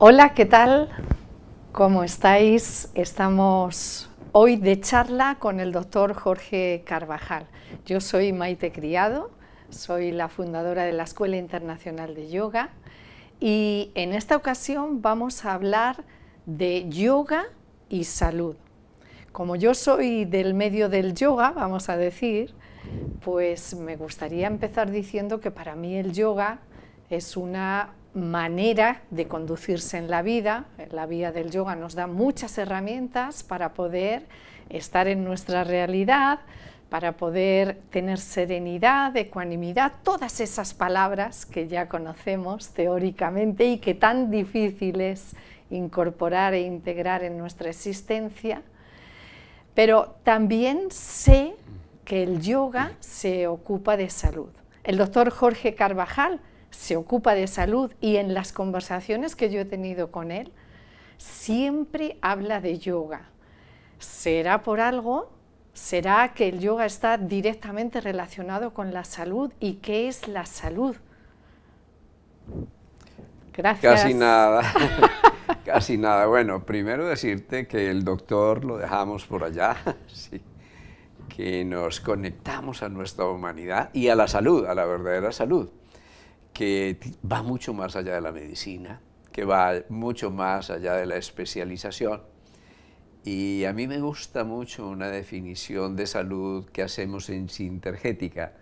Hola, ¿qué tal? ¿Cómo estáis? Estamos hoy de charla con el doctor Jorge Carvajal. Yo soy Maite Criado, soy la fundadora de la Escuela Internacional de Yoga y en esta ocasión vamos a hablar de yoga y salud. Como yo soy del medio del yoga, vamos a decir, pues me gustaría empezar diciendo que para mí el yoga es una manera de conducirse en la vida. La vía del yoga nos da muchas herramientas para poder estar en nuestra realidad, para poder tener serenidad, ecuanimidad, todas esas palabras que ya conocemos teóricamente y que tan difícil es incorporar e integrar en nuestra existencia. Pero también sé que el yoga se ocupa de salud. El doctor Jorge Carvajal se ocupa de salud y en las conversaciones que yo he tenido con él siempre habla de yoga. ¿Será por algo? ¿Será que el yoga está directamente relacionado con la salud? ¿Y qué es la salud? Gracias. Casi nada, casi nada. Bueno, primero decirte que el doctor lo dejamos por allá, sí, que nos conectamos a nuestra humanidad y a la salud, a la verdadera salud, que va mucho más allá de la medicina, que va mucho más allá de la especialización. Y a mí me gusta mucho una definición de salud que hacemos en Sintergética.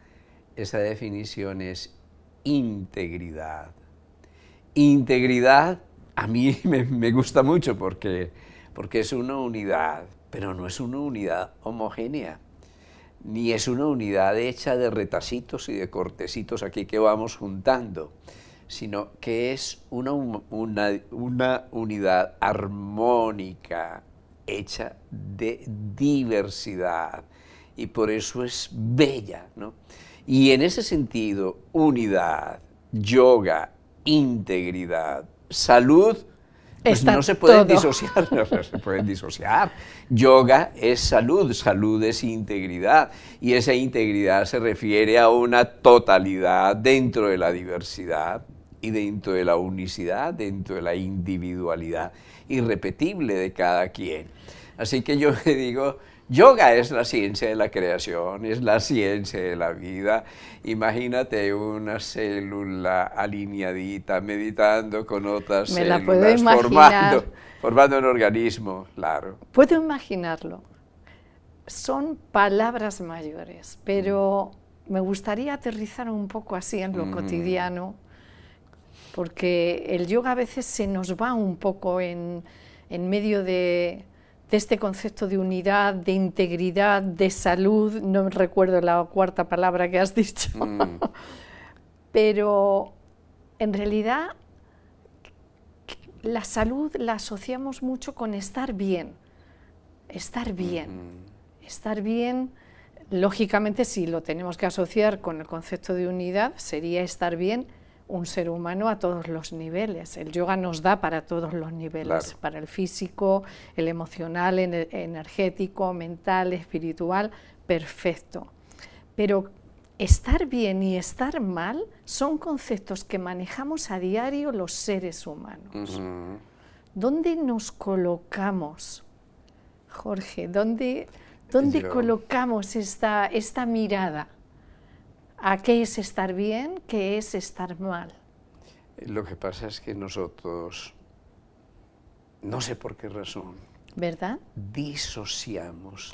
Esa definición es integridad. Integridad a mí me gusta mucho porque es una unidad, pero no es una unidad homogénea, ni es una unidad hecha de retacitos y de cortecitos aquí que vamos juntando, sino que es una unidad armónica, hecha de diversidad, y por eso es bella, ¿no? Y en ese sentido, unidad, yoga, integridad, salud, pues no se pueden disociar, no se pueden disociar. Yoga es salud, salud es integridad, y esa integridad se refiere a una totalidad dentro de la diversidad y dentro de la unicidad, dentro de la individualidad irrepetible de cada quien. Así que yo le digo, yoga es la ciencia de la creación, es la ciencia de la vida. Imagínate una célula alineadita, meditando con otras células, formando un organismo, claro. Puedo imaginarlo. Son palabras mayores, pero me gustaría aterrizar un poco así en lo cotidiano, porque el yoga a veces se nos va un poco en medio de este concepto de unidad, de integridad, de salud. No recuerdo la cuarta palabra que has dicho, pero en realidad la salud la asociamos mucho con estar bien, estar bien, estar bien. Lógicamente, si lo tenemos que asociar con el concepto de unidad, sería estar bien un ser humano a todos los niveles. El yoga nos da para todos los niveles, claro, para el físico, el emocional, energético, mental, espiritual, perfecto. Pero estar bien y estar mal son conceptos que manejamos a diario los seres humanos. ¿Dónde nos colocamos, Jorge? ¿Dónde colocamos esta mirada? ¿A qué es estar bien? ¿Qué es estar mal? Lo que pasa es que nosotros, no sé por qué razón, ¿verdad?, disociamos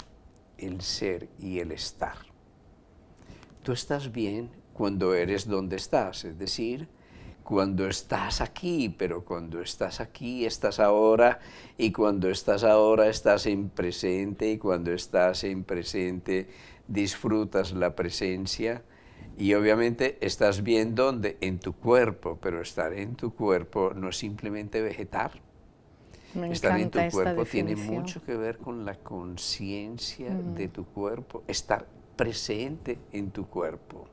el ser y el estar. Tú estás bien cuando eres donde estás, es decir, cuando estás aquí, pero cuando estás aquí estás ahora, y cuando estás ahora estás en presente, y cuando estás en presente disfrutas la presencia. Y obviamente estás bien ¿dónde? En tu cuerpo, pero estar en tu cuerpo no es simplemente vegetar. Estar en tu cuerpo tiene mucho que ver con la conciencia de tu cuerpo, estar presente en tu cuerpo,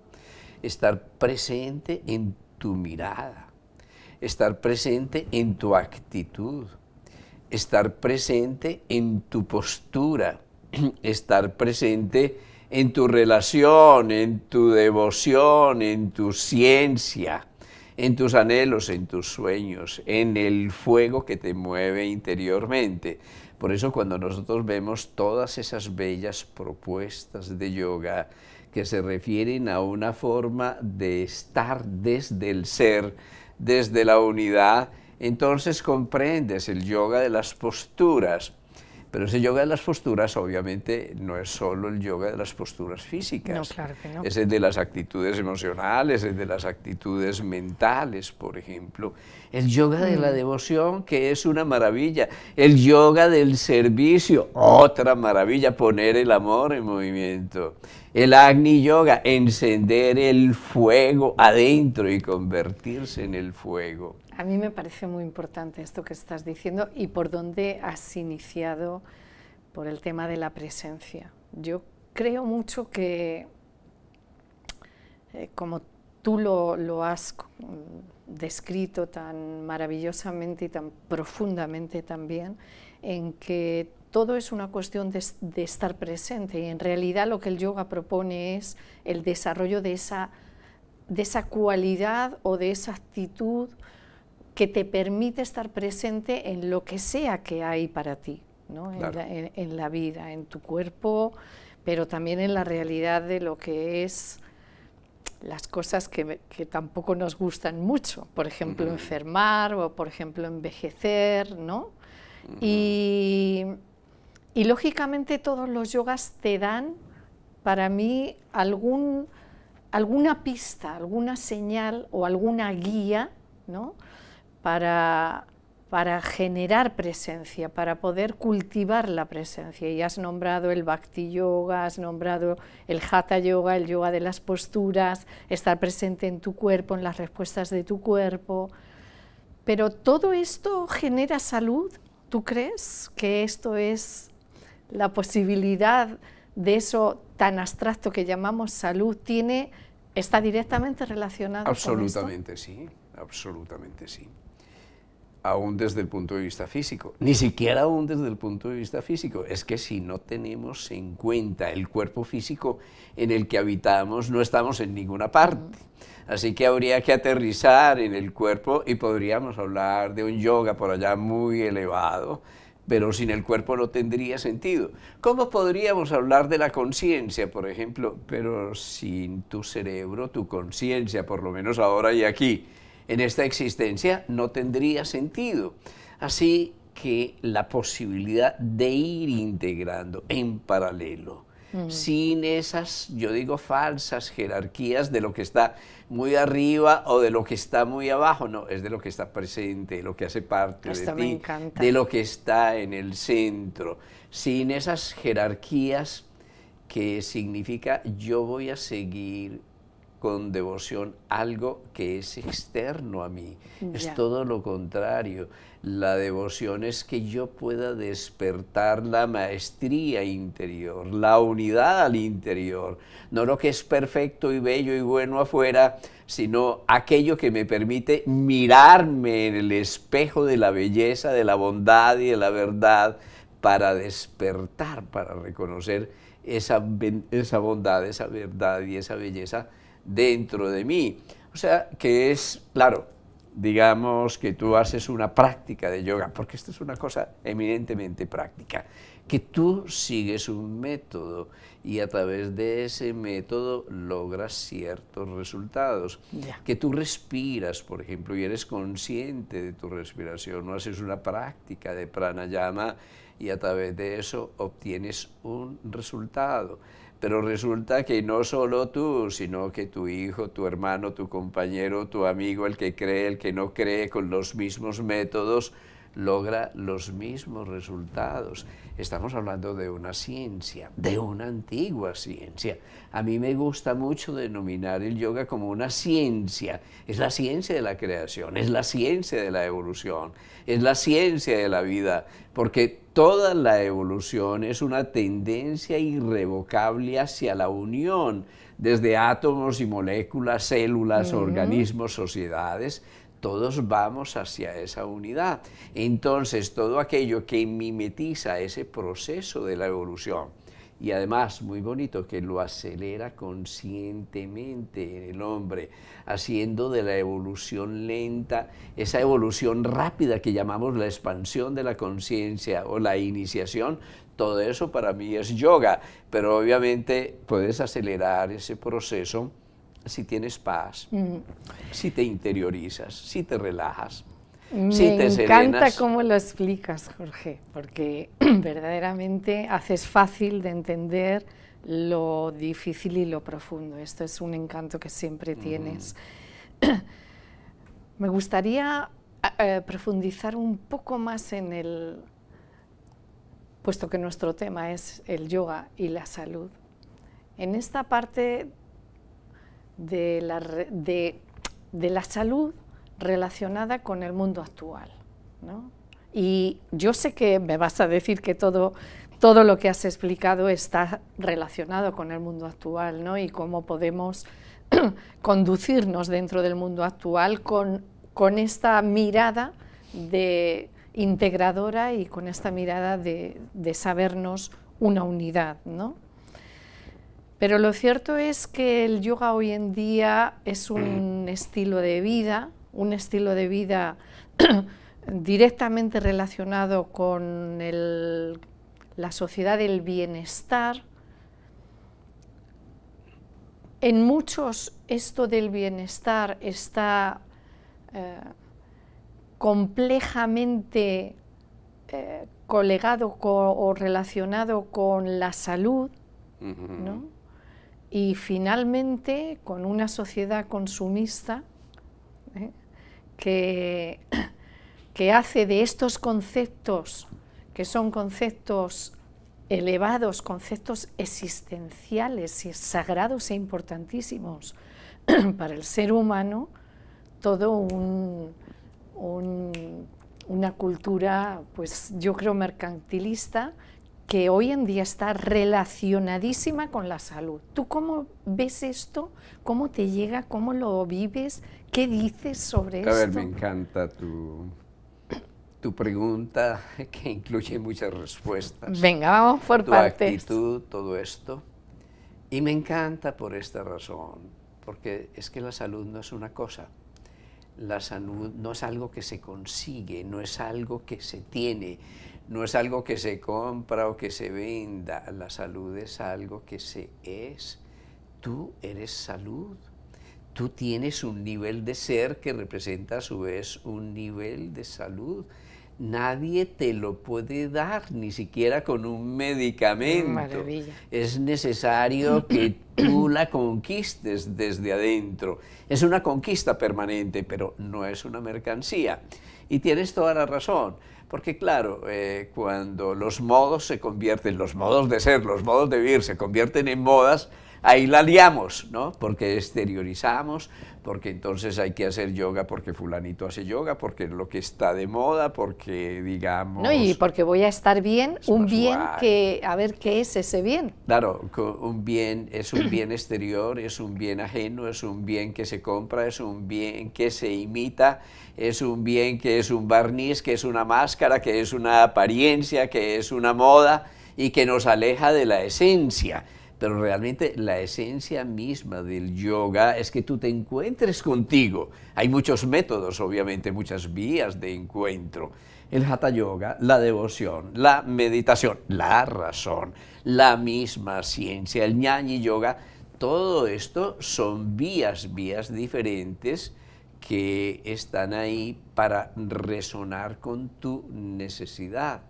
estar presente en tu mirada, estar presente en tu actitud, estar presente en tu postura, estar presente en tu relación, en tu devoción, en tu ciencia, en tus anhelos, en tus sueños, en el fuego que te mueve interiormente. Por eso cuando nosotros vemos todas esas bellas propuestas de yoga que se refieren a una forma de estar desde el ser, desde la unidad, entonces comprendes el yoga de las posturas. Pero ese yoga de las posturas obviamente no es solo el yoga de las posturas físicas. No, claro que no. Es el de las actitudes emocionales, el de las actitudes mentales, por ejemplo. El yoga de la devoción, que es una maravilla. El yoga del servicio, otra maravilla, poner el amor en movimiento. El Agni Yoga, encender el fuego adentro y convertirse en el fuego. A mí me parece muy importante esto que estás diciendo y por dónde has iniciado por el tema de la presencia. Yo creo mucho que, como tú lo has descrito tan maravillosamente y tan profundamente también, en que todo es una cuestión de estar presente y en realidad lo que el yoga propone es el desarrollo de esa cualidad o de esa actitud que te permite estar presente en lo que sea que hay para ti, ¿no? Claro. En la vida, en tu cuerpo, pero también en la realidad de lo que es las cosas que tampoco nos gustan mucho, por ejemplo, enfermar o, por ejemplo, envejecer, ¿no? Y lógicamente todos los yogas te dan, para mí, alguna pista, alguna señal o alguna guía, ¿no? Para generar presencia, para poder cultivar la presencia. Y has nombrado el Bhakti Yoga, has nombrado el Hatha Yoga, el yoga de las posturas, estar presente en tu cuerpo, en las respuestas de tu cuerpo. Pero ¿todo esto genera salud? ¿Tú crees que esto es la posibilidad de eso tan abstracto que llamamos salud? ¿Está directamente relacionado con esto? Absolutamente sí, absolutamente sí. Aún desde el punto de vista físico, ni siquiera aún desde el punto de vista físico, es que si no tenemos en cuenta el cuerpo físico en el que habitamos, no estamos en ninguna parte. Así que habría que aterrizar en el cuerpo y podríamos hablar de un yoga por allá muy elevado, pero sin el cuerpo no tendría sentido. ¿Cómo podríamos hablar de la conciencia, por ejemplo, pero sin tu cerebro, tu conciencia, por lo menos ahora y aquí, en esta existencia, no tendría sentido? Así que la posibilidad de ir integrando en paralelo, sin esas, yo digo, falsas jerarquías de lo que está muy arriba o de lo que está muy abajo, no, es de lo que está presente, de lo que hace parte de ti, de lo que está en el centro, sin esas jerarquías que significa yo voy a seguir con devoción algo que es externo a mí. Es todo lo contrario. La devoción es que yo pueda despertar la maestría interior, la unidad al interior, no lo que es perfecto y bello y bueno afuera, sino aquello que me permite mirarme en el espejo de la belleza, de la bondad y de la verdad, para despertar, para reconocer esa bondad, esa verdad y esa belleza dentro de mí. O sea, que es, claro, digamos que tú haces una práctica de yoga, porque esto es una cosa eminentemente práctica, que tú sigues un método y a través de ese método logras ciertos resultados. Que tú respiras, por ejemplo, y eres consciente de tu respiración, no haces una práctica de pranayama y a través de eso obtienes un resultado. Pero resulta que no solo tú, sino que tu hijo, tu hermano, tu compañero, tu amigo, el que cree, el que no cree, con los mismos métodos, logra los mismos resultados. Estamos hablando de una ciencia, de una antigua ciencia. A mí me gusta mucho denominar el yoga como una ciencia. Es la ciencia de la creación, es la ciencia de la evolución, es la ciencia de la vida, porque toda la evolución es una tendencia irrevocable hacia la unión, desde átomos y moléculas, células, organismos, sociedades. Todos vamos hacia esa unidad. Entonces, todo aquello que mimetiza ese proceso de la evolución, y además, muy bonito, que lo acelera conscientemente en el hombre, haciendo de la evolución lenta, esa evolución rápida que llamamos la expansión de la conciencia o la iniciación. Todo eso para mí es yoga, pero obviamente puedes acelerar ese proceso si tienes paz, si te interiorizas, si te relajas. Me encanta cómo lo explicas, Jorge, porque verdaderamente haces fácil de entender lo difícil y lo profundo. Esto es un encanto que siempre tienes. Me gustaría profundizar un poco más en el, puesto que nuestro tema es el yoga y la salud, en esta parte de la salud relacionada con el mundo actual, ¿no? Y yo sé que me vas a decir que todo lo que has explicado está relacionado con el mundo actual, ¿no? Y cómo podemos conducirnos dentro del mundo actual con esta mirada integradora y con esta mirada de sabernos una unidad, ¿no? Pero lo cierto es que el yoga hoy en día es un estilo de vida, directamente relacionado con la sociedad del bienestar. En muchos esto del bienestar está complejamente colegado o relacionado con la salud, ¿no? Y finalmente con una sociedad consumista que hace de estos conceptos, que son conceptos elevados, conceptos existenciales y sagrados e importantísimos para el ser humano, todo una cultura, pues yo creo, mercantilista, que hoy en día está relacionadísima con la salud. ¿Tú cómo ves esto? ¿Cómo te llega? ¿Cómo lo vives? ¿Qué dices sobre esto? A ver, me encanta tu pregunta, que incluye muchas respuestas. Venga, vamos por partes. Tu actitud, todo esto. Y me encanta por esta razón, porque es que la salud no es una cosa. La salud no es algo que se consigue, no es algo que se tiene, no es algo que se compra o que se venda. La salud es algo que se es. Tú eres salud. Tú tienes un nivel de ser que representa a su vez un nivel de salud. Nadie te lo puede dar, ni siquiera con un medicamento. Maravilla. Es necesario que tú la conquistes desde adentro. Es una conquista permanente, pero no es una mercancía. Y tienes toda la razón, porque claro, cuando los modos se convierten, los modos de ser, los modos de vivir se convierten en modas, ahí la liamos, ¿no? Porque exteriorizamos, porque entonces hay que hacer yoga porque fulanito hace yoga, porque es lo que está de moda, porque digamos... No, y porque voy a estar bien, un bien que, a ver, ¿qué es ese bien? Claro, un bien es un bien exterior, es un bien ajeno, es un bien que se compra, es un bien que se imita, es un bien que es un barniz, que es una máscara, que es una apariencia, que es una moda y que nos aleja de la esencia. Pero realmente la esencia misma del yoga es que tú te encuentres contigo. Hay muchos métodos, obviamente, muchas vías de encuentro. El Hatha Yoga, la devoción, la meditación, la razón, la misma ciencia, el Jnana Yoga, todo esto son vías diferentes que están ahí para resonar con tu necesidad.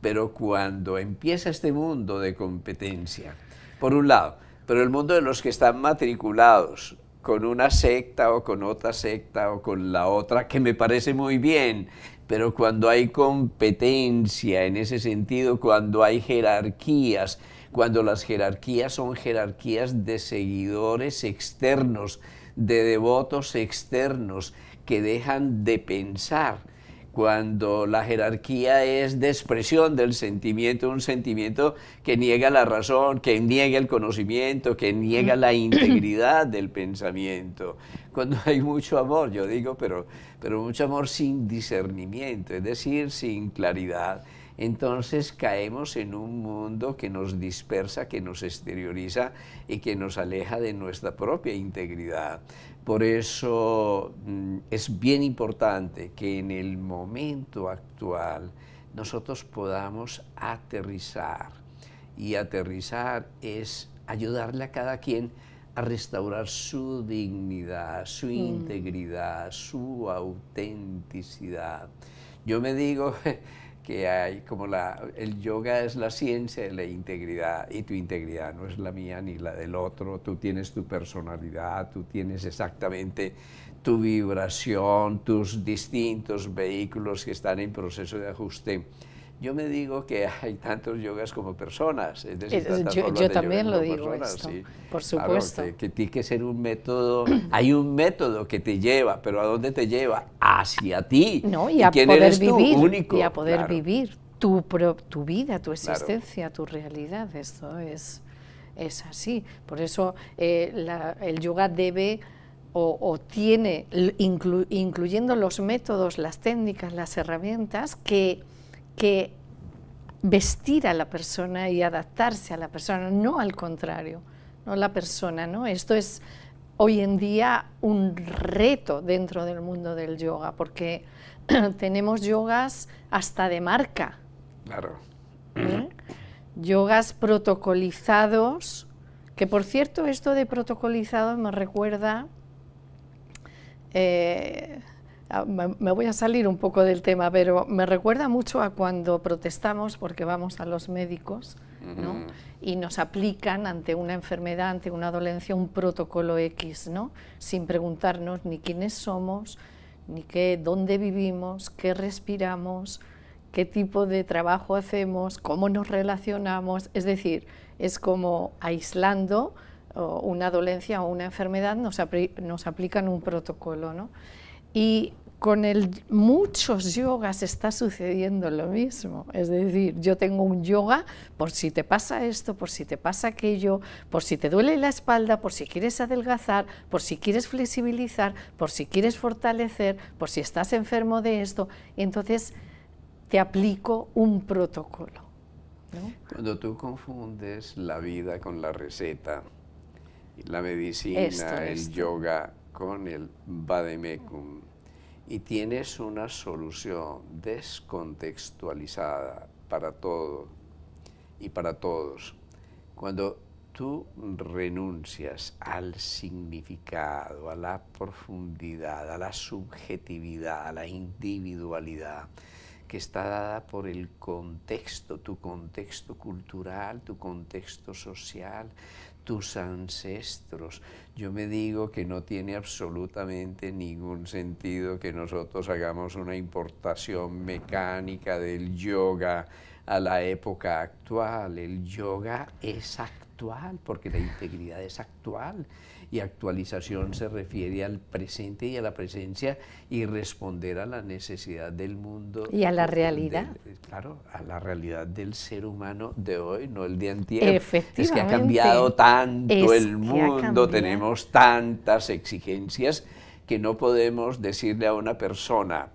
Pero cuando empieza este mundo de competencia, por un lado, pero el mundo de los que están matriculados con una secta o con otra secta o con la otra, que me parece muy bien, pero cuando hay competencia en ese sentido, cuando hay jerarquías, cuando las jerarquías son jerarquías de seguidores externos, de devotos externos que dejan de pensar, cuando la jerarquía es de expresión del sentimiento, un sentimiento que niega la razón, que niega el conocimiento, que niega la integridad del pensamiento. Cuando hay mucho amor, yo digo, pero mucho amor sin discernimiento, es decir, sin claridad. entonces caemos en un mundo que nos dispersa, que nos exterioriza y que nos aleja de nuestra propia integridad. Por eso es bien importante que en el momento actual nosotros podamos aterrizar, y aterrizar es ayudarle a cada quien a restaurar su dignidad, su integridad, su autenticidad. Yo me digo que hay como el yoga es la ciencia de la integridad, y tu integridad no es la mía ni la del otro. Tú tienes tu personalidad, tú tienes exactamente tu vibración, tus distintos vehículos que están en proceso de ajuste. Yo me digo que hay tantos yogas como personas, es decir, tantas formas yo de también yoga lo como digo personas, esto, sí. por supuesto. Claro, que tiene que ser un método, hay un método que te lleva, pero ¿a dónde te lleva? Hacia ti. No, ¿Y a quién poder eres vivir, tú? Único. y a poder Claro. vivir tu vida, tu existencia, tu realidad. Esto es así. Por eso el yoga debe o tiene, incluyendo los métodos, las técnicas, las herramientas, que vestir a la persona y adaptarse a la persona, no al contrario, no la persona, ¿no? Esto es hoy en día un reto dentro del mundo del yoga, porque tenemos yogas hasta de marca. Claro. Yogas protocolizados, que por cierto esto de protocolizados me recuerda, me voy a salir un poco del tema, pero me recuerda mucho a cuando protestamos porque vamos a los médicos, ¿no? Y nos aplican ante una enfermedad, ante una dolencia, un protocolo X, ¿no? Sin preguntarnos ni quiénes somos, ni dónde vivimos, qué respiramos, qué tipo de trabajo hacemos, cómo nos relacionamos. Es decir, es como aislando una dolencia o una enfermedad, nos aplican un protocolo, ¿no? Y con muchos yogas está sucediendo lo mismo. Es decir, yo tengo un yoga por si te pasa esto, por si te pasa aquello, por si te duele la espalda, por si quieres adelgazar, por si quieres flexibilizar, por si quieres fortalecer, por si estás enfermo de esto. Y entonces te aplico un protocolo, ¿no? Cuando tú confundes la vida con la receta, la medicina, el yoga con el vademecum, y tienes una solución descontextualizada para todo y para todos, cuando tú renuncias al significado, a la profundidad, a la subjetividad, a la individualidad que está dada por el contexto, tu contexto cultural, tu contexto social, tus ancestros. Yo me digo que no tiene absolutamente ningún sentido que nosotros hagamos una importación mecánica del yoga a la época actual. El yoga es actual porque la integridad es actual, y actualización se refiere al presente y a la presencia y responder a la necesidad del mundo. Y a la realidad. Claro, a la realidad del ser humano de hoy, no el de antier. Efectivamente. Es que ha cambiado tanto el mundo, tenemos tantas exigencias que no podemos decirle a una persona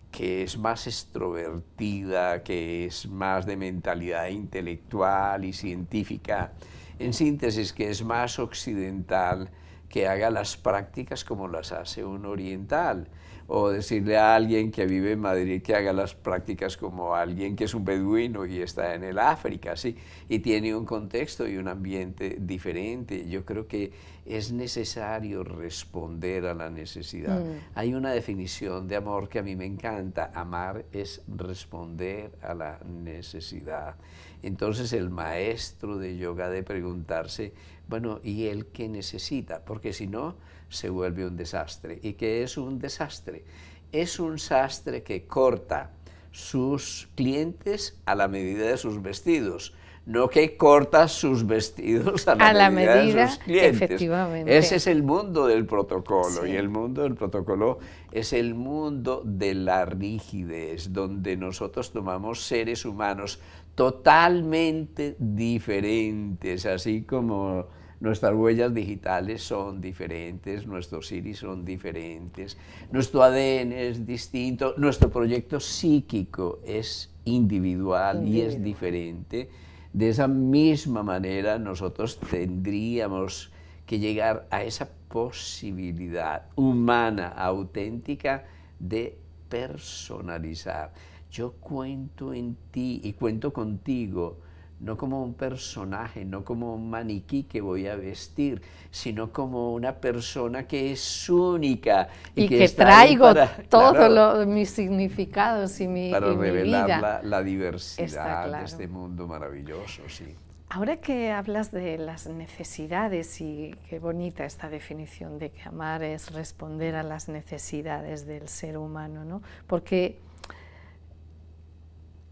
que es más extrovertida, que es más de mentalidad intelectual y científica, en síntesis, que es más occidental, que haga las prácticas como las hace un oriental, o decirle a alguien que vive en Madrid que haga las prácticas como alguien que es un beduino y está en el África, ¿sí? Y tiene un contexto y un ambiente diferente. Yo creo que es necesario responder a la necesidad. Hay una definición de amor que a mí me encanta: amar es responder a la necesidad. Entonces el maestro de yoga debe preguntarse, bueno, ¿y él qué necesita? Porque si no, se vuelve un desastre. ¿Y qué es un desastre? Es un sastre que corta sus clientes a la medida de sus vestidos, no que corta sus vestidos a la medida de sus clientes. Efectivamente. Ese es el mundo del protocolo, sí. Y el mundo del protocolo es el mundo de la rigidez, donde nosotros tomamos seres humanos totalmente diferentes, así como nuestras huellas digitales son diferentes, nuestros iris son diferentes, nuestro ADN es distinto, nuestro proyecto psíquico es individual y es diferente. De esa misma manera nosotros tendríamos que llegar a esa posibilidad humana, auténtica, de personalizar. Yo cuento en ti y cuento contigo, no como un personaje, no como un maniquí que voy a vestir, sino como una persona que es única. Y que traigo todos mis significados y mi vida. Para revelar la diversidad de este mundo maravilloso, sí. Ahora que hablas de las necesidades, y qué bonita esta definición de que amar es responder a las necesidades del ser humano, ¿no? Porque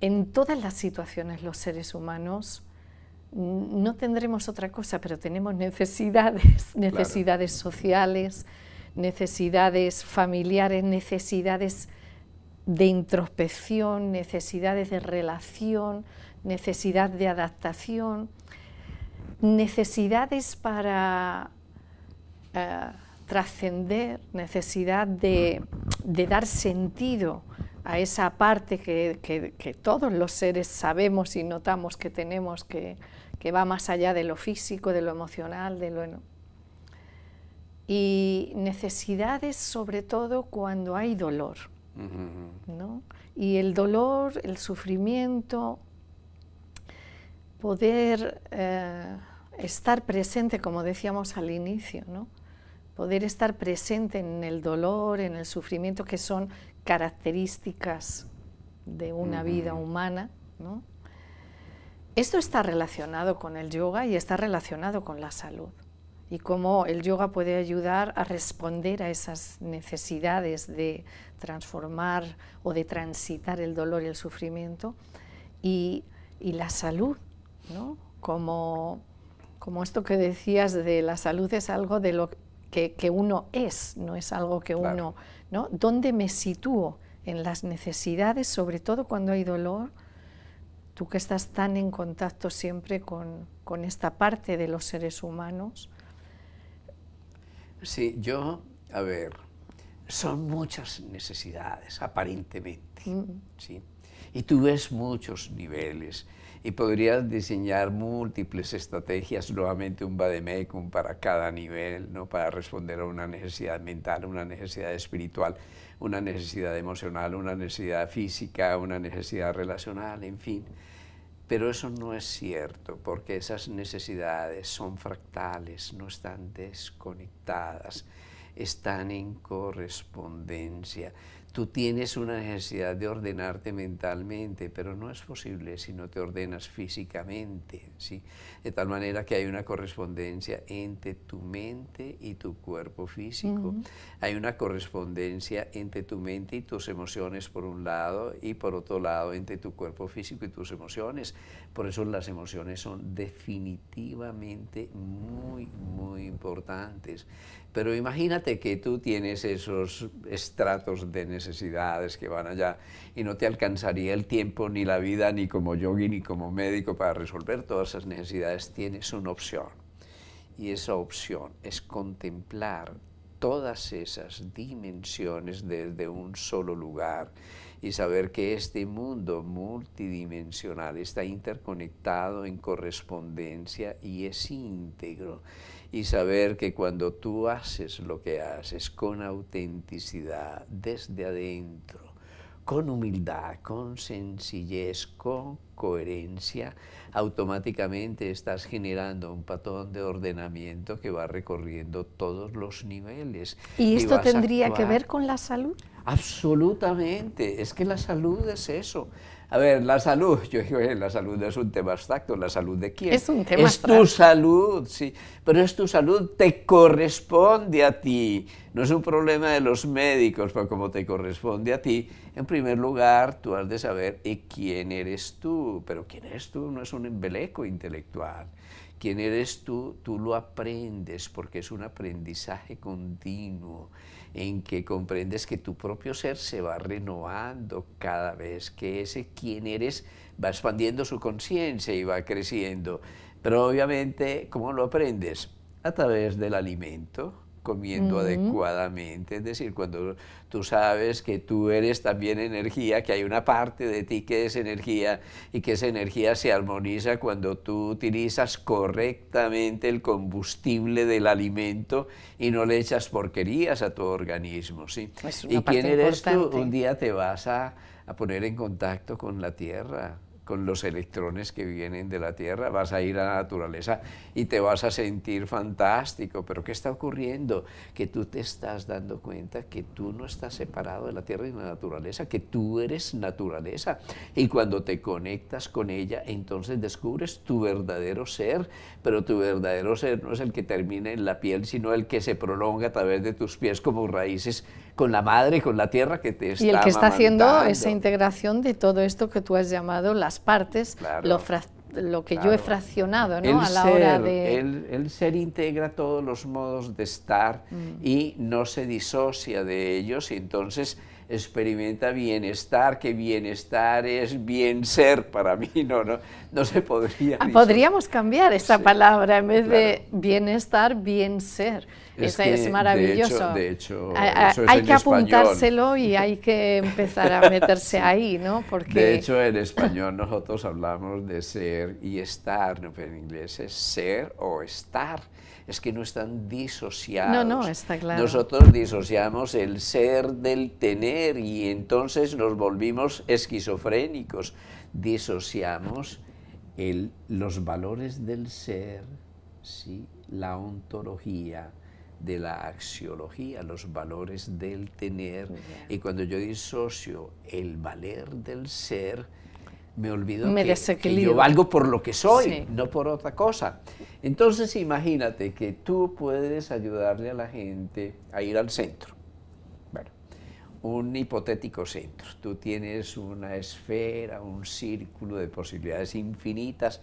en todas las situaciones los seres humanos no tendremos otra cosa, pero tenemos necesidades, necesidades sociales, necesidades familiares, necesidades de introspección, necesidades de relación, necesidad de adaptación, necesidades para trascender, necesidad de dar sentido a esa parte que todos los seres sabemos y notamos que tenemos, que va más allá de lo físico, de lo emocional, de lo... Y necesidades sobre todo cuando hay dolor, ¿no? Y el dolor, el sufrimiento, poder estar presente, como decíamos al inicio, ¿no? Poder estar presente en el dolor, en el sufrimiento, que son características de una vida humana, ¿no? Esto está relacionado con el yoga y está relacionado con la salud, y cómo el yoga puede ayudar a responder a esas necesidades de transformar o de transitar el dolor y el sufrimiento, y la salud, ¿no? Como esto que decías de la salud es algo de lo que uno es, no es algo que uno, ¿no? ¿Dónde me sitúo en las necesidades, sobre todo cuando hay dolor? Tú que estás tan en contacto siempre con esta parte de los seres humanos. Sí, a ver, son muchas necesidades, aparentemente, ¿sí? Y tú ves muchos niveles, y podrías diseñar múltiples estrategias, nuevamente un vademecum para cada nivel, ¿no? Para responder a una necesidad mental, una necesidad espiritual, una necesidad emocional, una necesidad física, una necesidad relacional, en fin. Pero eso no es cierto, porque esas necesidades son fractales, no están desconectadas, están en correspondencia. Tú tienes una necesidad de ordenarte mentalmente, pero no es posible si no te ordenas físicamente, ¿sí? De tal manera que hay una correspondencia entre tu mente y tu cuerpo físico. Hay una correspondencia entre tu mente y tus emociones por un lado, y por otro lado entre tu cuerpo físico y tus emociones. Por eso las emociones son definitivamente muy, muy importantes. Pero imagínate que tú tienes esos estratos de necesidades que van allá y no te alcanzaría el tiempo, ni la vida, ni como yogi, ni como médico para resolver todas esas necesidades. Tienes una opción, y esa opción es contemplar todas esas dimensiones desde un solo lugar y saber que este mundo multidimensional está interconectado en correspondencia y es íntegro. Y saber que cuando tú haces lo que haces con autenticidad, desde adentro, con humildad, con sencillez, con coherencia, automáticamente estás generando un patrón de ordenamiento que va recorriendo todos los niveles. ¿Y esto tendría que ver con la salud? Absolutamente, es que la salud es eso. A ver, la salud, yo digo, la salud es un tema abstracto, ¿la salud de quién? Es un tema abstracto. Es tu salud, sí, pero es tu salud, te corresponde a ti, no es un problema de los médicos, pero como te corresponde a ti, en primer lugar, tú has de saber quién eres tú, pero quién eres tú no es un embeleco intelectual. Quién eres tú lo aprendes, porque es un aprendizaje continuo en que comprendes que tu propio ser se va renovando cada vez que ese quién eres va expandiendo su conciencia y va creciendo. Pero obviamente, ¿cómo lo aprendes? A través del alimento, comiendo adecuadamente, es decir, cuando tú sabes que tú eres también energía, que hay una parte de ti que es energía y que esa energía se armoniza cuando tú utilizas correctamente el combustible del alimento y no le echas porquerías a tu organismo, ¿sí? Es una ¿Y quién parte eres tú? importante. Un día te vas a poner en contacto con la Tierra, con los electrones que vienen de la Tierra, vas a ir a la naturaleza y te vas a sentir fantástico. Pero ¿qué está ocurriendo? Que tú te estás dando cuenta que tú no estás separado de la Tierra y de la naturaleza, que tú eres naturaleza. Y cuando te conectas con ella, entonces descubres tu verdadero ser, pero tu verdadero ser no es el que termina en la piel, sino el que se prolonga a través de tus pies como raíces, con la madre, con la tierra que te está Y el que está haciendo amamantando. esa integración de todo esto que tú has llamado las partes, Claro, lo que yo claro. he fraccionado, ¿no? El A la ser, hora de... el ser integra todos los modos de estar y no se disocia de ellos, y entonces experimenta bienestar, que bienestar es bien ser para mí, no se podría disociar. Podríamos cambiar esa palabra, en vez de claro. bienestar, bien ser. Eso que, es maravilloso. De hecho eso es hay en que español. apuntárselo y hay que empezar a meterse ahí, ¿no? Porque... De hecho, en español nosotros hablamos de ser y estar, ¿no? Pero en inglés es ser o estar. Es que no están disociados. No, está claro. Nosotros disociamos el ser del tener y entonces nos volvimos esquizofrénicos. Disociamos los valores del ser, ¿sí? La ontología, de la axiología, los valores del tener, y cuando yo disocio el valer del ser, me olvido que yo valgo por lo que soy, sí, no por otra cosa. Entonces imagínate que tú puedes ayudarle a la gente a ir al centro. Bueno, un hipotético centro. Tú tienes una esfera, un círculo de posibilidades infinitas,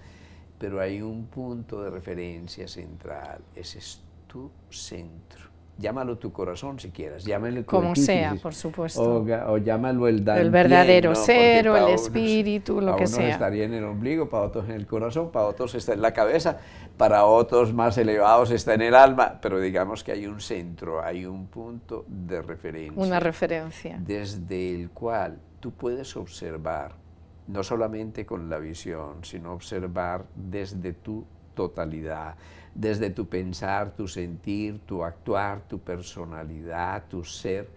pero hay un punto de referencia central, ese es tu centro. Llámalo tu corazón si quieras, llámalo como sea, por supuesto. O llámalo el Dantien, el verdadero, ¿no? ser, o el unos, espíritu, lo que sea. Para unos estaría en el ombligo, para otros en el corazón, para otros está en la cabeza, para otros más elevados está en el alma, pero digamos que hay un centro, hay un punto de referencia. Una referencia. Desde el cual tú puedes observar, no solamente con la visión, sino observar desde tu totalidad, desde tu pensar, tu sentir, tu actuar, tu personalidad, tu ser.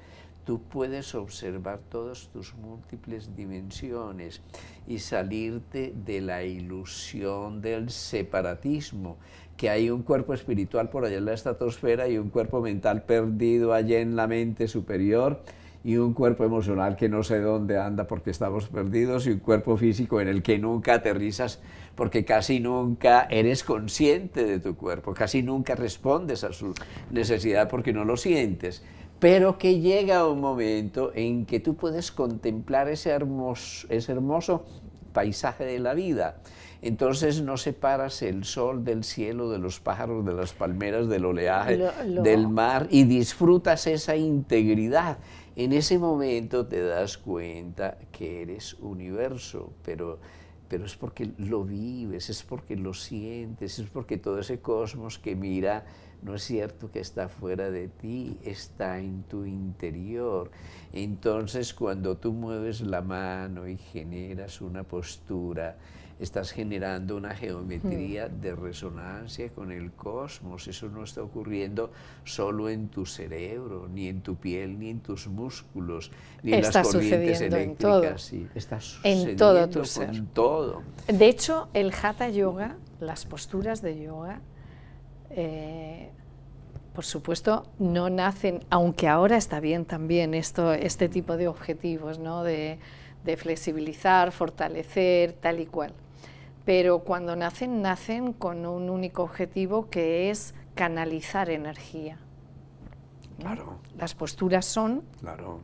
Tú puedes observar todas tus múltiples dimensiones y salirte de la ilusión del separatismo, que hay un cuerpo espiritual por allá en la estratosfera y un cuerpo mental perdido allá en la mente superior, y un cuerpo emocional que no sé dónde anda porque estamos perdidos, y un cuerpo físico en el que nunca aterrizas porque casi nunca eres consciente de tu cuerpo, casi nunca respondes a su necesidad porque no lo sientes, pero que llega un momento en que tú puedes contemplar ese hermoso paisaje de la vida. Entonces no separas el sol del cielo, de los pájaros, de las palmeras, del oleaje, del mar, y disfrutas esa integridad. En ese momento te das cuenta que eres universo, pero es porque lo vives, es porque lo sientes, es porque todo ese cosmos que mira, no es cierto que está fuera de ti, está en tu interior. Entonces, cuando tú mueves la mano y generas una postura, estás generando una geometría de resonancia con el cosmos. Eso no está ocurriendo solo en tu cerebro, ni en tu piel, ni en tus músculos, ni en las corrientes eléctricas. Sí, está sucediendo en todo tu ser. Con todo. De hecho, el Hatha Yoga, las posturas de yoga, por supuesto, no nacen, aunque ahora está bien también este tipo de objetivos, ¿no? de flexibilizar, fortalecer, tal y cual. Pero cuando nacen con un único objetivo, que es canalizar energía. Claro. Las posturas son... Claro.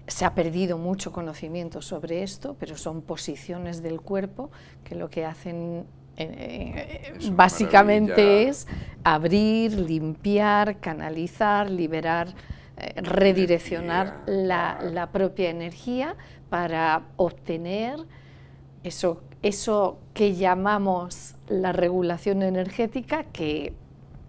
Se ha perdido mucho conocimiento sobre esto, pero son posiciones del cuerpo que lo que hacen básicamente es abrir, limpiar, canalizar, liberar, redireccionar la propia energía para obtener eso eso que llamamos la regulación energética, que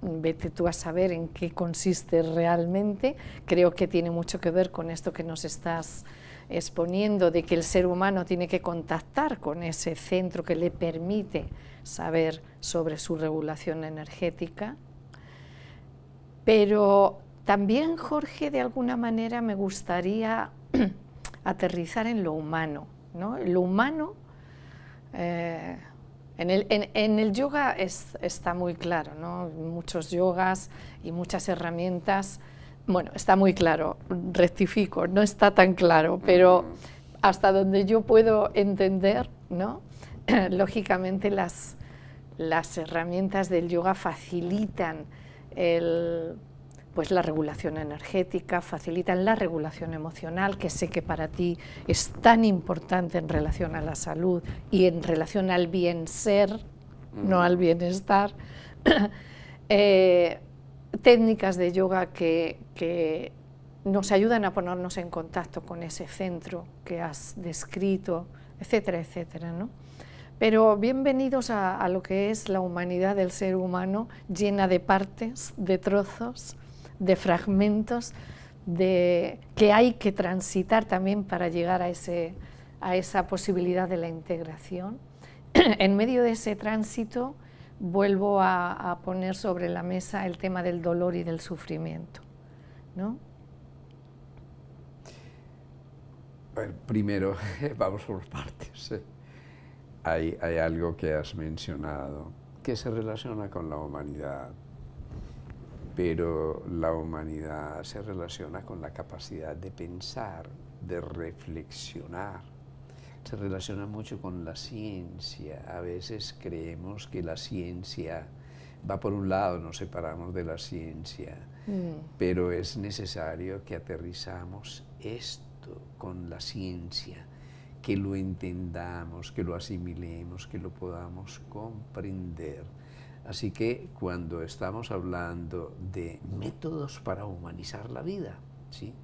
vete tú a saber en qué consiste realmente. Creo que tiene mucho que ver con esto que nos estás exponiendo, de que el ser humano tiene que contactar con ese centro que le permite saber sobre su regulación energética. Pero también, Jorge, de alguna manera me gustaría aterrizar en lo humano, ¿no? Lo humano, en el yoga está muy claro, ¿no? Muchos yogas y muchas herramientas. Bueno, está muy claro, rectifico, no está tan claro, pero hasta donde yo puedo entender, ¿no? Lógicamente las herramientas del yoga facilitan pues la regulación energética, facilitan la regulación emocional, que sé que para ti es tan importante en relación a la salud y en relación al bien ser, no al bienestar. Técnicas de yoga que nos ayudan a ponernos en contacto con ese centro que has descrito, etcétera, etcétera, ¿no? Pero bienvenidos a lo que es la humanidad del ser humano, llena de partes, de trozos, de fragmentos, que hay que transitar también para llegar a esa posibilidad de la integración. En medio de ese tránsito, vuelvo a poner sobre la mesa el tema del dolor y del sufrimiento, ¿no? Bueno, primero, vamos por partes. Hay algo que has mencionado que se relaciona con la humanidad, pero la humanidad se relaciona con la capacidad de pensar, de reflexionar. Se relaciona mucho con la ciencia. A veces creemos que la ciencia va por un lado, nos separamos de la ciencia, pero es necesario que aterrizamos esto con la ciencia, que lo entendamos, que lo asimilemos, que lo podamos comprender. Así que cuando estamos hablando de métodos para humanizar la vida, ¿sí?,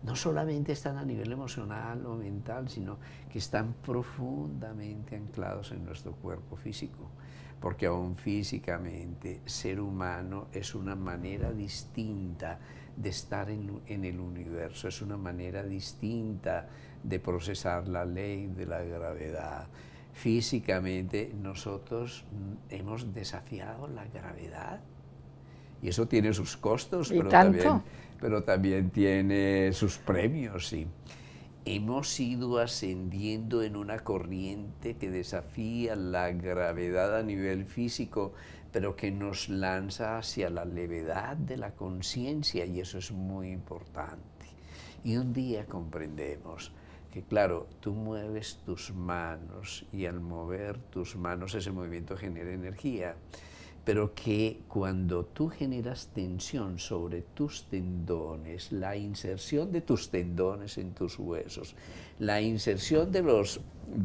no solamente están a nivel emocional o mental, sino que están profundamente anclados en nuestro cuerpo físico, porque aún físicamente ser humano es una manera distinta de estar en el universo, es una manera distinta de procesar la ley de la gravedad. Físicamente nosotros hemos desafiado la gravedad y eso tiene sus costos, pero también tiene sus premios. ¿Sí? Hemos ido ascendiendo en una corriente que desafía la gravedad a nivel físico, pero que nos lanza hacia la levedad de la conciencia, y eso es muy importante. Y un día comprendemos que, claro, tú mueves tus manos y al mover tus manos ese movimiento genera energía, pero que cuando tú generas tensión sobre tus tendones, la inserción de tus tendones en tus huesos, la inserción de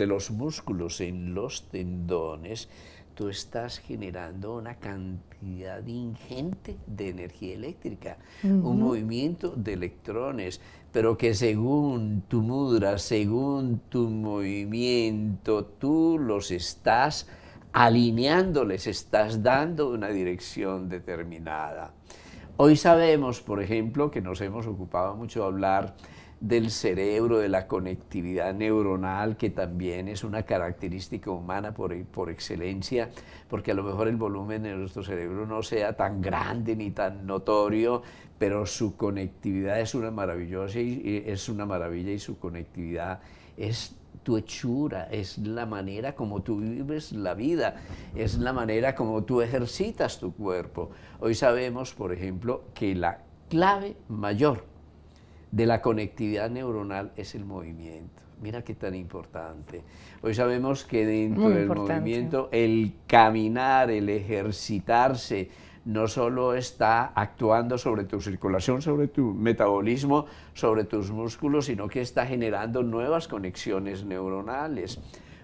los músculos en los tendones, tú estás generando una cantidad ingente de energía eléctrica, un movimiento de electrones, pero que según tu mudra, según tu movimiento, tú los estás alineando, les estás dando una dirección determinada. Hoy sabemos, por ejemplo, que nos hemos ocupado mucho de hablar del cerebro, de la conectividad neuronal, que también es una característica humana por excelencia, porque a lo mejor el volumen de nuestro cerebro no sea tan grande ni tan notorio, pero su conectividad es una maravilla y su conectividad es tu hechura, es la manera como tú vives la vida, es la manera como tú ejercitas tu cuerpo. Hoy sabemos, por ejemplo, que la clave mayor de la conectividad neuronal es el movimiento. Mira qué tan importante. Hoy sabemos que dentro del movimiento, el caminar, el ejercitarse, no solo está actuando sobre tu circulación, sobre tu metabolismo, sobre tus músculos, sino que está generando nuevas conexiones neuronales.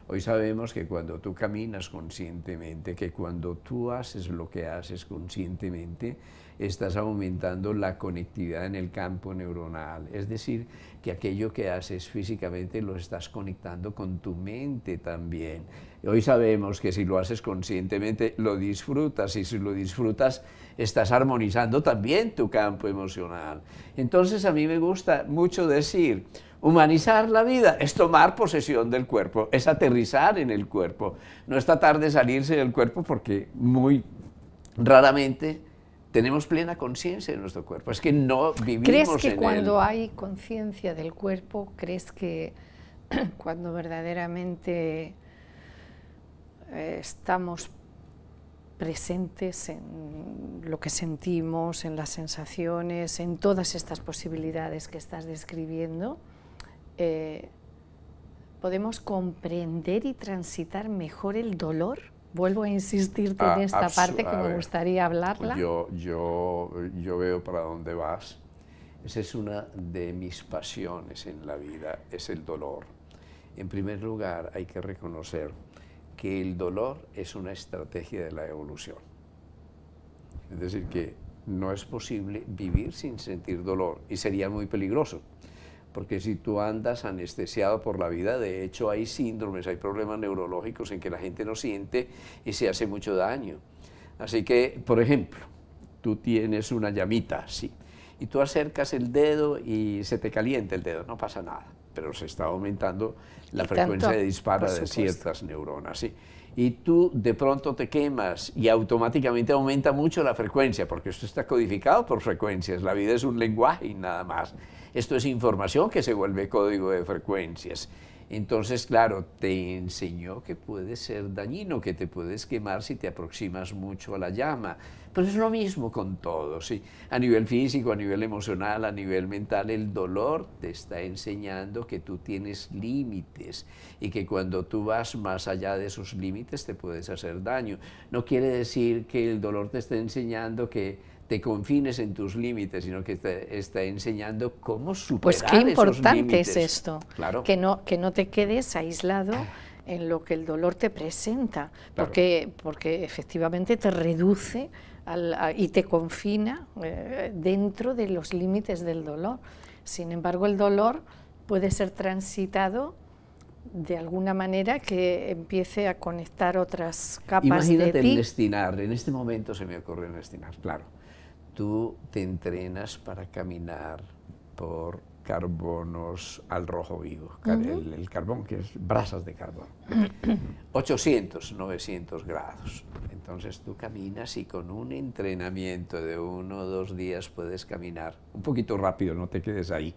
Hoy sabemos que cuando tú caminas conscientemente, que cuando tú haces lo que haces conscientemente, estás aumentando la conectividad en el campo neuronal. Es decir, que aquello que haces físicamente lo estás conectando con tu mente también. Hoy sabemos que si lo haces conscientemente, lo disfrutas, y si lo disfrutas, estás armonizando también tu campo emocional. Entonces a mí me gusta mucho decir, humanizar la vida es tomar posesión del cuerpo, es aterrizar en el cuerpo, no es tratar de salirse del cuerpo porque muy raramente tenemos plena conciencia de nuestro cuerpo, es que no vivimos en él. ¿Crees que cuando hay conciencia del cuerpo, crees que cuando verdaderamente estamos presentes en lo que sentimos, en las sensaciones, en todas estas posibilidades que estás describiendo, podemos comprender y transitar mejor el dolor? Vuelvo a insistirte en esta parte que me gustaría hablarla. Yo veo para dónde vas. Esa es una de mis pasiones en la vida, es el dolor. En primer lugar, hay que reconocer que el dolor es una estrategia de la evolución. Es decir, que no es posible vivir sin sentir dolor, y sería muy peligroso. Porque si tú andas anestesiado por la vida, de hecho hay síndromes, hay problemas neurológicos en que la gente no siente y se hace mucho daño. Así que, por ejemplo, tú tienes una llamita así, y tú acercas el dedo y se te calienta el dedo, no pasa nada, pero se está aumentando la frecuencia de disparo de ciertas neuronas, ¿sí? Y tú de pronto te quemas y automáticamente aumenta mucho la frecuencia, porque esto está codificado por frecuencias, la vida es un lenguaje y nada más. Esto es información que se vuelve código de frecuencias. Entonces, claro, te enseñó que puede ser dañino, que te puedes quemar si te aproximas mucho a la llama. Pero es lo mismo con todo, ¿sí? A nivel físico, a nivel emocional, a nivel mental, el dolor te está enseñando que tú tienes límites y que cuando tú vas más allá de esos límites te puedes hacer daño. No quiere decir que el dolor te esté enseñando que te confines en tus límites, sino que te está enseñando cómo superar esos límites. Pues qué importante es esto, claro. que no te quedes aislado en lo que el dolor te presenta, porque efectivamente te reduce y te confina dentro de los límites del dolor. Sin embargo, el dolor puede ser transitado de alguna manera que empiece a conectar otras capas de ti. Imagínate el destinar, en este momento se me ocurre el destinar, claro. Tú te entrenas para caminar por carbonos al rojo vivo, el carbón que es brasas de carbón, 800, 900 grados. Entonces tú caminas y con un entrenamiento de 1 o 2 días puedes caminar un poquito rápido, no te quedes ahí,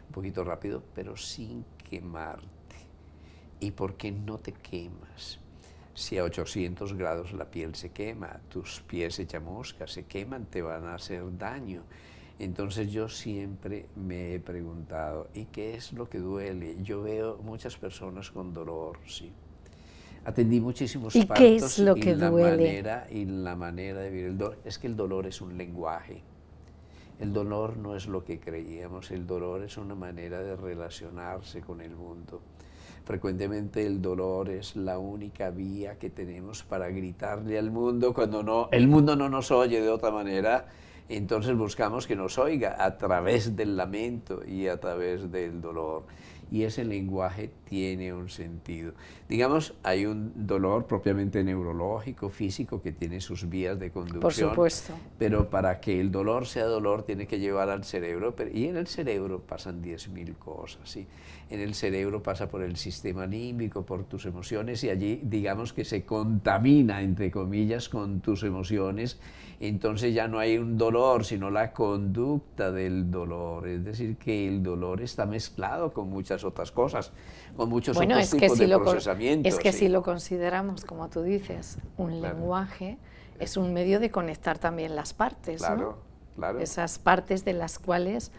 un poquito rápido, pero sin quemarte. ¿Y por qué no te quemas? Si a 800 grados la piel se quema, tus pies se chamuscan, se queman, te van a hacer daño. Entonces yo siempre me he preguntado, ¿y qué es lo que duele? Yo veo muchas personas con dolor, sí. Atendí muchísimos partos. ¿Y qué es lo que duele? La manera de vivir el dolor, es que el dolor es un lenguaje. El dolor no es lo que creíamos, el dolor es una manera de relacionarse con el mundo. Frecuentemente el dolor es la única vía que tenemos para gritarle al mundo cuando el mundo no nos oye de otra manera. Entonces buscamos que nos oiga a través del lamento y a través del dolor. Y ese lenguaje tiene un sentido. Digamos, hay un dolor propiamente neurológico, físico, que tiene sus vías de conducción. Por supuesto. Pero para que el dolor sea dolor, tiene que llevar al cerebro. Y en el cerebro pasan 10.000 cosas, ¿sí? En el cerebro pasa por el sistema límbico, por tus emociones, y allí, digamos que se contamina, entre comillas, con tus emociones. Entonces ya no hay un dolor, sino la conducta del dolor. Es decir, que el dolor está mezclado con muchas otras cosas, con muchos otros tipos de procesamiento. Es que si lo consideramos, como tú dices, un lenguaje, es un medio de conectar también las partes, ¿no? Claro. Esas partes de las cuales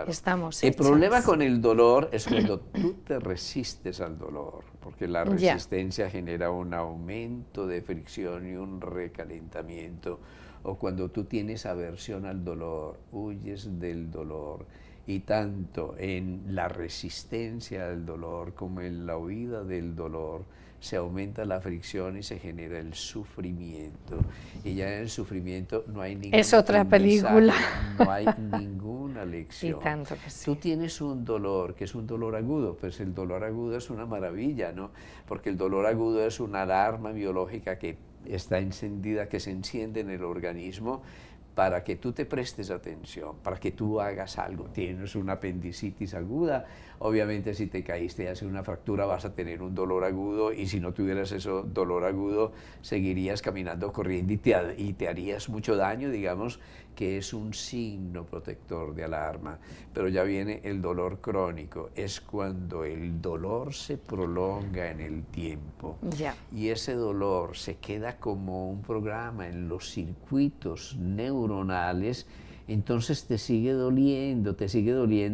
estamos hechas. El problema con el dolor es cuando tú te resistes al dolor, porque la resistencia genera un aumento de fricción y un recalentamiento o cuando tú tienes aversión al dolor, huyes del dolor. Y tanto en la resistencia al dolor como en la huida del dolor se aumenta la fricción y se genera el sufrimiento. Y ya en el sufrimiento no hay ningún es otra película. no hay ninguna lección. Y tanto que sí. Tú tienes un dolor que es un dolor agudo, pues el dolor agudo es una maravilla, ¿no? Porque el dolor agudo es una alarma biológica que está encendida, que se enciende en el organismo para que tú te prestes atención, para que tú hagas algo. Tienes una apendicitis aguda, obviamente si te caíste y haces una fractura vas a tener un dolor agudo, y si no tuvieras ese dolor agudo seguirías caminando, corriendo y te harías mucho daño, digamos que es un signo protector de alarma. Pero ya viene el dolor crónico, es cuando el dolor se prolonga en el tiempo, y ese dolor se queda como un programa en los circuitos neuronales. Entonces te sigue doliendo,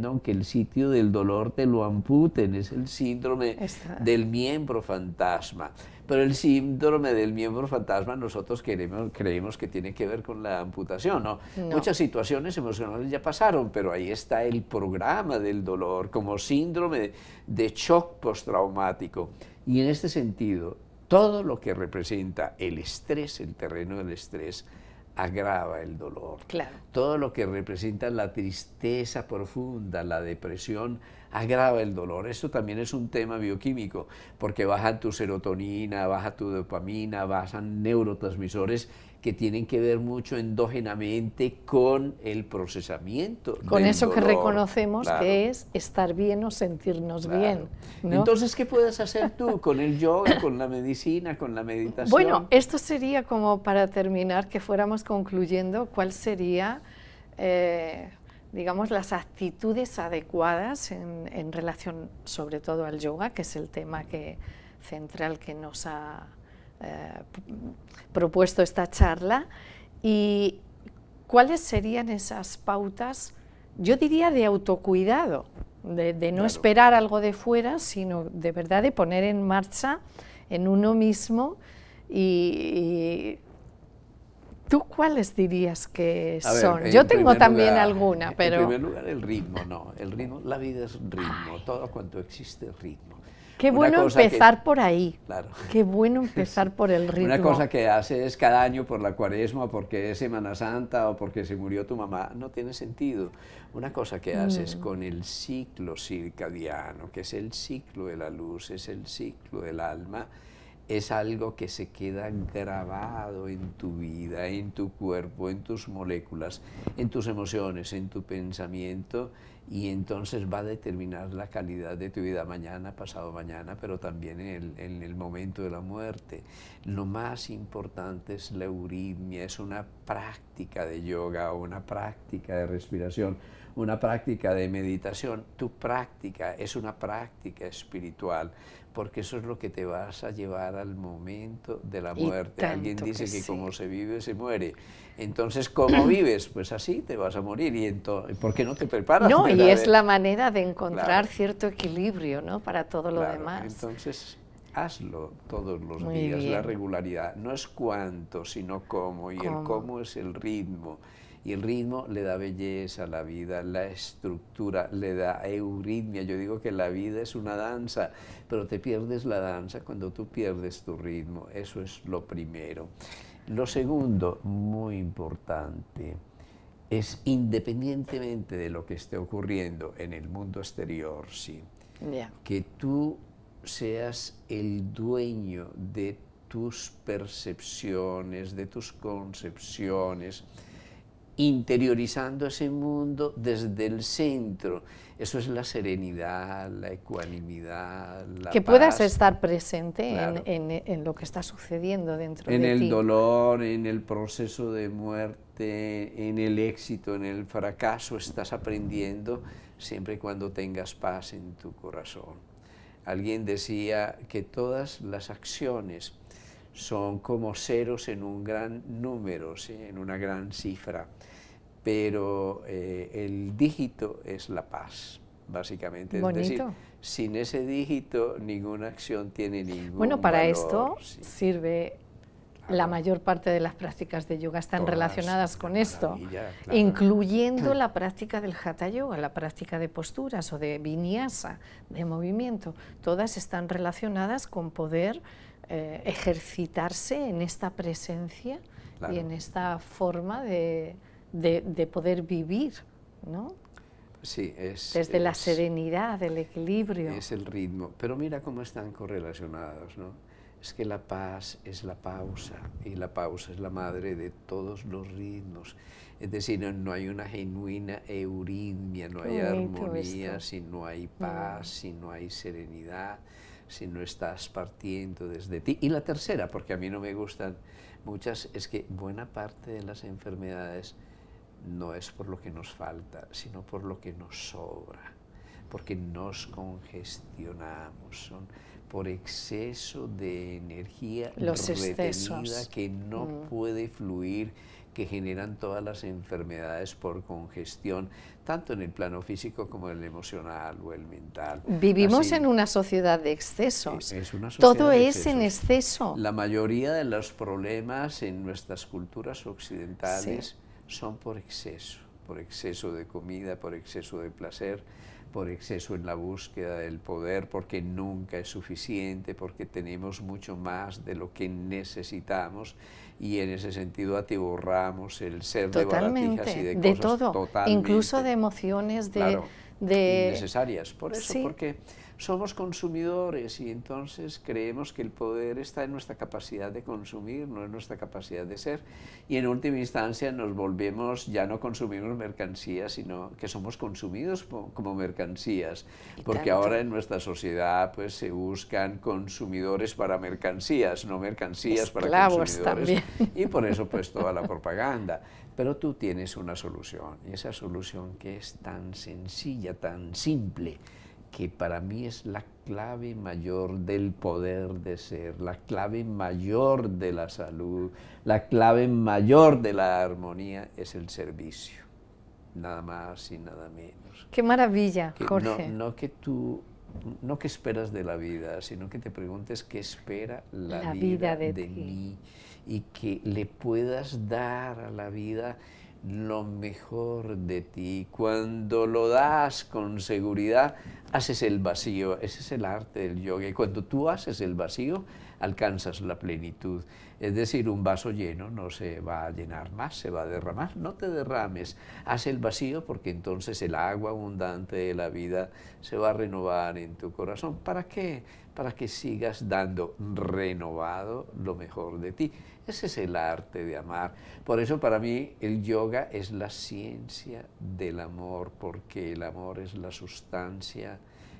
aunque el sitio del dolor te lo amputen. Es el síndrome del miembro fantasma. Pero el síndrome del miembro fantasma nosotros creemos que tiene que ver con la amputación, ¿no? Muchas situaciones emocionales ya pasaron, pero ahí está el programa del dolor como síndrome de shock postraumático. Y en este sentido, todo lo que representa el estrés, el terreno del estrés, agrava el dolor. Claro. Todo lo que representa la tristeza profunda, la depresión, agrava el dolor. Esto también es un tema bioquímico, porque baja tu serotonina, baja tu dopamina, bajan neurotransmisores que tienen que ver mucho endógenamente con el procesamiento con del eso dolor. Que reconocemos, claro, que es estar bien o sentirnos bien, ¿no? Entonces, ¿qué puedes hacer tú con el yoga, con la medicina, con la meditación? Bueno, esto sería como para terminar, que fuéramos concluyendo cuál sería, digamos, las actitudes adecuadas en relación sobre todo al yoga, que es el tema central que nos ha propuesto esta charla, y cuáles serían esas pautas, yo diría, de autocuidado, de no esperar algo de fuera, sino de verdad de poner en marcha en uno mismo. Y ¿tú cuáles dirías que son? Yo tengo también alguna, pero... En primer lugar, el ritmo, no. El ritmo, la vida es ritmo, todo cuanto existe es ritmo. Qué bueno empezar por ahí. Claro. Qué bueno empezar por el ritmo. Una cosa que haces cada año por la Cuaresma, porque es Semana Santa o porque se murió tu mamá, no tiene sentido. Una cosa que haces con el ciclo circadiano, que es el ciclo de la luz, es el ciclo del alma, es algo que se queda grabado en tu vida, en tu cuerpo, en tus moléculas, en tus emociones, en tu pensamiento, y entonces va a determinar la calidad de tu vida mañana, pasado mañana, pero también en el momento de la muerte. Lo más importante es la euritmia, es una práctica de yoga, una práctica de respiración, una práctica de meditación. Tu práctica es una práctica espiritual, porque eso es lo que te vas a llevar al momento de la muerte. Alguien dice que como se vive, se muere. Entonces, ¿cómo vives? Pues así te vas a morir. ¿Y por qué no te preparas? No, y es la manera de encontrar cierto equilibrio, ¿no?, para todo lo demás. Entonces, hazlo todos los Muy días, bien. la regularidad. No es cuánto, sino cómo. Y el cómo es el ritmo. Y el ritmo le da belleza a la vida, la estructura le da euritmia. Yo digo que la vida es una danza, pero te pierdes la danza cuando tú pierdes tu ritmo. Eso es lo primero. Lo segundo, muy importante, es independientemente de lo que esté ocurriendo en el mundo exterior, sí, que tú seas el dueño de tus percepciones, de tus concepciones, interiorizando ese mundo desde el centro. Eso es la serenidad, la ecuanimidad, la que paz. Puedas estar presente Claro. en lo que está sucediendo dentro de En ti. el dolor, en el proceso de muerte, en el éxito, en el fracaso, estás aprendiendo siempre y cuando tengas paz en tu corazón. Alguien decía que todas las acciones son como ceros en un gran número, ¿sí?, en una gran cifra, pero el dígito es la paz, básicamente. Bonito. Es decir, sin ese dígito ninguna acción tiene ningún Bueno, para valor, esto sí. sirve La mayor parte de las prácticas de yoga están relacionadas con esto, claro. incluyendo la práctica del Hatha Yoga, la práctica de posturas o de vinyasa, de movimiento. Todas están relacionadas con poder ejercitarse en esta presencia y en esta forma de poder vivir, ¿no? Sí, desde la serenidad, el equilibrio. Es el ritmo, pero mira cómo están correlacionados, ¿no? Es que la paz es la pausa, y la pausa es la madre de todos los ritmos. Es decir, no hay una genuina euritmia, no hay armonía si no hay paz, si no hay serenidad, si no estás partiendo desde ti. Y la tercera, porque a mí no me gustan muchas, es que buena parte de las enfermedades no es por lo que nos falta, sino por lo que nos sobra, porque nos congestionamos, son por exceso de energía retenida que no puede fluir, que generan todas las enfermedades por congestión, tanto en el plano físico como en el emocional o el mental. Vivimos en una sociedad de excesos. Es una sociedad Todo de es en exceso. La mayoría de los problemas en nuestras culturas occidentales son por exceso de comida, por exceso de placer, por exceso en la búsqueda del poder, porque nunca es suficiente, porque tenemos mucho más de lo que necesitamos, y en ese sentido atiborramos el ser de baratijas y de cosas todo, incluso de emociones, innecesarias. Por eso, porque somos consumidores y entonces creemos que el poder está en nuestra capacidad de consumir, no en nuestra capacidad de ser, y en última instancia nos volvemos, ya no consumimos mercancías, sino que somos consumidos como mercancías, porque ahora en nuestra sociedad pues se buscan consumidores para mercancías, no mercancías para consumidores, también. Y por eso pues toda la propaganda. Pero tú tienes una solución, y esa solución que es tan sencilla, tan simple, que para mí es la clave mayor del poder de ser, la clave mayor de la salud, la clave mayor de la armonía, es el servicio, nada más y nada menos. ¡Qué maravilla, Jorge! No que esperas de la vida, sino que te preguntes qué espera la vida de mí, y que le puedas dar a la vida lo mejor de ti. Cuando lo das con seguridad, haces el vacío. Ese es el arte del yoga. Y cuando tú haces el vacío, alcanzas la plenitud. Es decir, un vaso lleno no se va a llenar más, se va a derramar. No te derrames, haz el vacío, porque entonces el agua abundante de la vida se va a renovar en tu corazón. ¿Para qué? Para que sigas dando renovado lo mejor de ti. Ese es el arte de amar. Por eso para mí el yoga es la ciencia del amor, porque el amor es la sustancia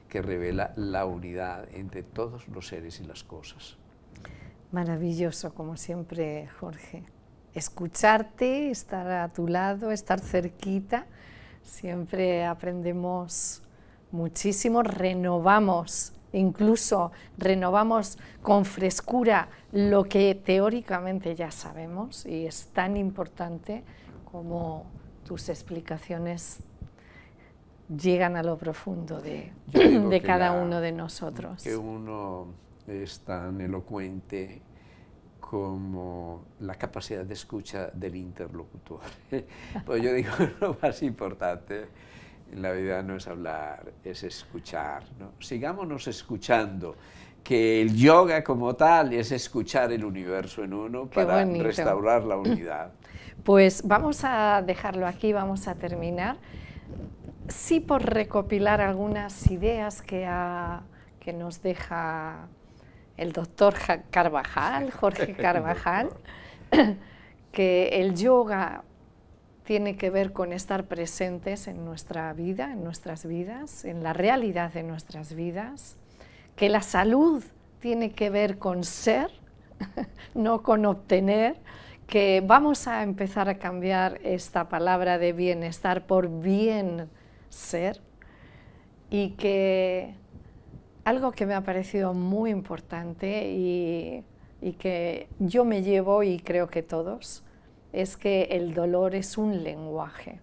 que revela la unidad entre todos los seres y las cosas. Maravilloso, como siempre, Jorge. Escucharte, estar a tu lado, estar cerquita, siempre aprendemos muchísimo, renovamos, incluso renovamos con frescura lo que teóricamente ya sabemos, y es tan importante como tus explicaciones llegan a lo profundo de cada uno de nosotros. Que uno es tan elocuente como la capacidad de escucha del interlocutor. Pues yo digo, lo más importante en la vida no es hablar, es escuchar, ¿no? Sigámonos escuchando, que el yoga como tal es escuchar el universo en uno para restaurar la unidad. Pues vamos a dejarlo aquí, vamos a terminar. Sí, por recopilar algunas ideas que nos deja el doctor Carvajal, Jorge Carvajal, que el yoga tiene que ver con estar presentes en nuestra vida, en nuestras vidas, en la realidad de nuestras vidas, que la salud tiene que ver con ser, no con obtener, que vamos a empezar a cambiar esta palabra de bienestar por bien ser, y que algo que me ha parecido muy importante y que yo me llevo, y creo que todos, es que el dolor es un lenguaje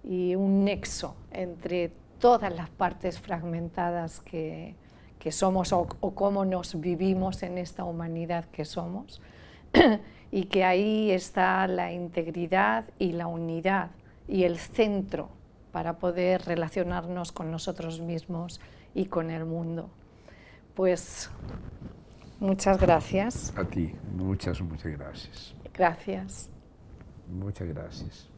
y un nexo entre todas las partes fragmentadas que somos o cómo nos vivimos en esta humanidad que somos, y que ahí está la integridad y la unidad y el centro para poder relacionarnos con nosotros mismos y con el mundo. Pues muchas gracias. A ti, muchas gracias. Gracias. Muchas gracias.